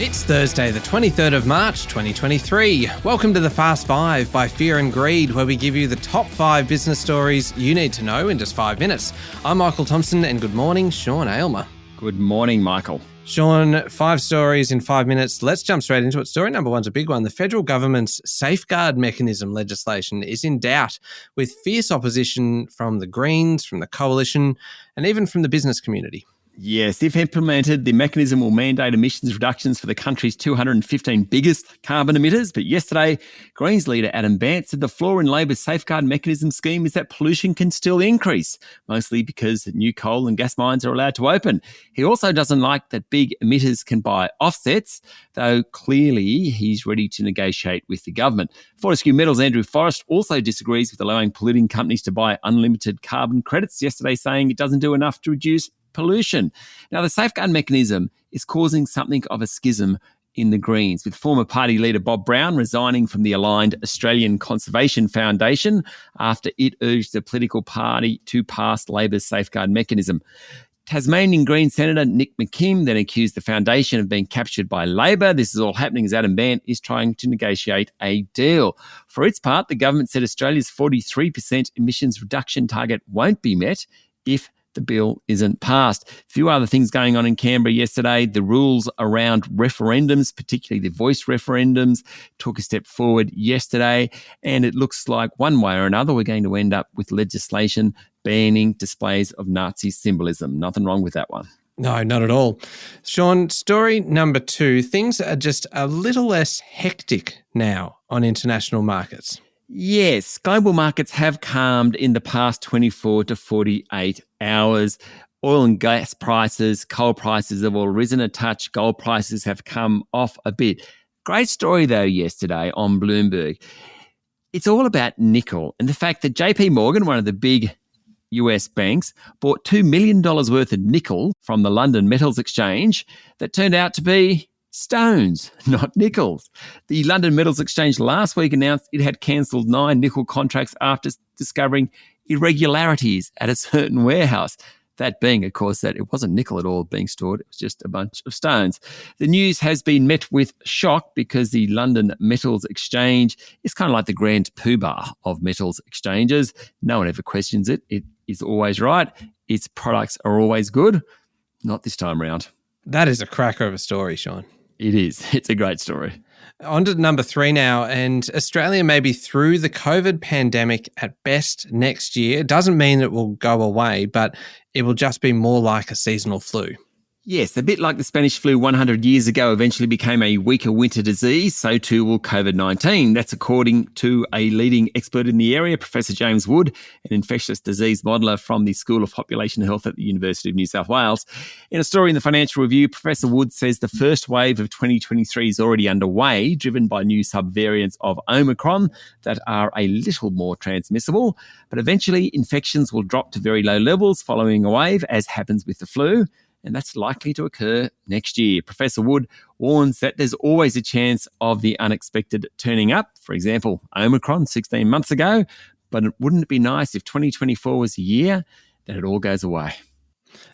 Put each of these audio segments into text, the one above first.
It's Thursday, the 23rd of March, 2023. Welcome to the Fast Five by Fear and Greed, where we give you the top 5 business stories you need to know in just 5 minutes. I'm Michael Thompson, and good morning, Sean Aylmer. Good morning, Michael. Sean, 5 stories in 5 minutes. Let's jump straight into it. Story number 1's a big one. The federal government's safeguard mechanism legislation is in doubt, with fierce opposition from the Greens, from the Coalition, and even from the business community. Yes, if implemented, the mechanism will mandate emissions reductions for the country's 215 biggest carbon emitters. But yesterday, Greens leader Adam Bandt said the flaw in Labor's safeguard mechanism scheme is that pollution can still increase, mostly because new coal and gas mines are allowed to open. He also doesn't like that big emitters can buy offsets, though clearly he's ready to negotiate with the government. Fortescue Metals' Andrew Forrest also disagrees with allowing polluting companies to buy unlimited carbon credits, yesterday saying it doesn't do enough to reduce pollution. Now, the safeguard mechanism is causing something of a schism in the Greens, with former party leader Bob Brown resigning from the aligned Australian Conservation Foundation after it urged the political party to pass Labor's safeguard mechanism. Tasmanian Green Senator Nick McKim then accused the foundation of being captured by Labor. This is all happening as Adam Bandt is trying to negotiate a deal. For its part, the government said Australia's 43% emissions reduction target won't be met if the bill isn't passed. A few other things going on in Canberra yesterday. The rules around referendums, particularly the voice referendums, took a step forward yesterday, and it looks like one way or another we're going to end up with legislation banning displays of Nazi symbolism. Nothing wrong with that one. No, not at all. Sean, story number 2. Things are just a little less hectic now on international markets. Yes, global markets have calmed in the past 24 to 48 hours. Oil and gas prices, coal prices have all risen a touch. Gold prices have come off a bit. Great story, though, yesterday on Bloomberg. It's all about nickel and the fact that JP Morgan, one of the big US banks, bought $2 million worth of nickel from the London Metals Exchange that turned out to be stones, not nickels. The London Metals Exchange last week announced it had cancelled 9 nickel contracts after discovering irregularities at a certain warehouse. That being, of course, that it wasn't nickel at all being stored. It was just a bunch of stones. The news has been met with shock because the London Metals Exchange is kind of like the grand poobah of metals exchanges. No one ever questions it. It is always right. Its products are always good. Not this time round. That is a cracker of a story, Sean. It is. It's a great story. On to number 3 now, and Australia may be through the COVID pandemic at best next year. It doesn't mean it will go away, but it will just be more like a seasonal flu. Yes, a bit like the Spanish flu 100 years ago eventually became a weaker winter disease, so too will COVID-19. That's according to a leading expert in the area, Professor James Wood, an infectious disease modeller from the School of Population Health at the University of New South Wales. In a story in the Financial Review, Professor Wood says the first wave of 2023 is already underway, driven by new subvariants of Omicron that are a little more transmissible. But eventually, infections will drop to very low levels following a wave, as happens with the flu. And that's likely to occur next year. Professor Wood warns that there's always a chance of the unexpected turning up. For example, Omicron 16 months ago. But wouldn't it be nice if 2024 was a year that it all goes away?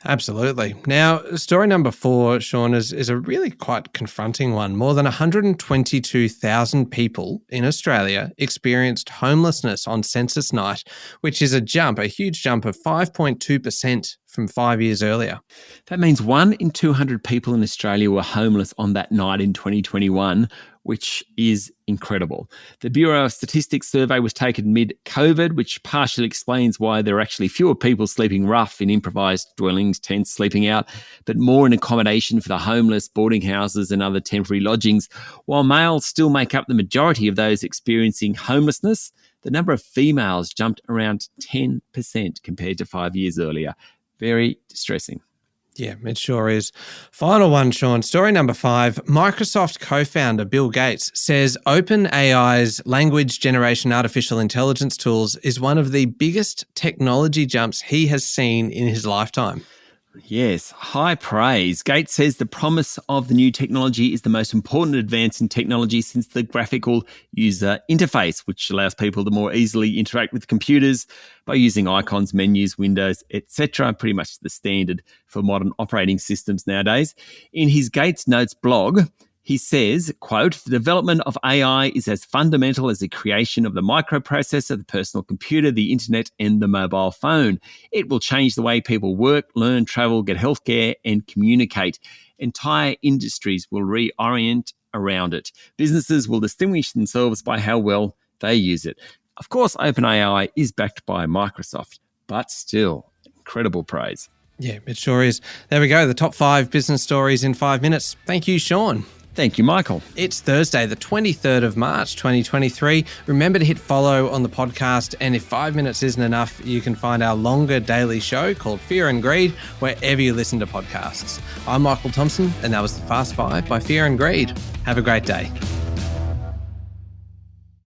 Absolutely. Now, story number 4, Sean, is a really quite confronting one. More than 122,000 people in Australia experienced homelessness on census night, which is a huge jump of 5.2% from 5 years earlier. That means 1 in 200 people in Australia were homeless on that night in 2021, which is incredible. The Bureau of Statistics survey was taken mid-COVID, which partially explains why there are actually fewer people sleeping rough in improvised dwellings, tents, sleeping out, but more in accommodation for the homeless, boarding houses and other temporary lodgings. While males still make up the majority of those experiencing homelessness, the number of females jumped around 10% compared to 5 years earlier. Very distressing. Yeah, it sure is. Final one, Sean. Story number 5. Microsoft co-founder Bill Gates says OpenAI's language generation artificial intelligence tools is one of the biggest technology jumps he has seen in his lifetime. Yes, high praise. Gates says the promise of the new technology is the most important advance in technology since the graphical user interface, which allows people to more easily interact with computers by using icons, menus, windows, etc. Pretty much the standard for modern operating systems nowadays. In his Gates Notes blog, He says, quote, "The development of AI is as fundamental as the creation of the microprocessor, the personal computer, the internet, and the mobile phone. It will change the way people work, learn, travel, get healthcare, and communicate. Entire industries will reorient around it. Businesses will distinguish themselves by how well they use it." Of course, OpenAI is backed by Microsoft, but still, incredible praise. Yeah, it sure is. There we go, the top 5 business stories in 5 minutes. Thank you, Sean. Thank you, Michael. It's Thursday, the 23rd of March, 2023. Remember to hit follow on the podcast, and if 5 minutes isn't enough, you can find our longer daily show called Fear and Greed wherever you listen to podcasts. I'm Michael Thompson, and that was the Fast 5 by Fear and Greed. Have a great day.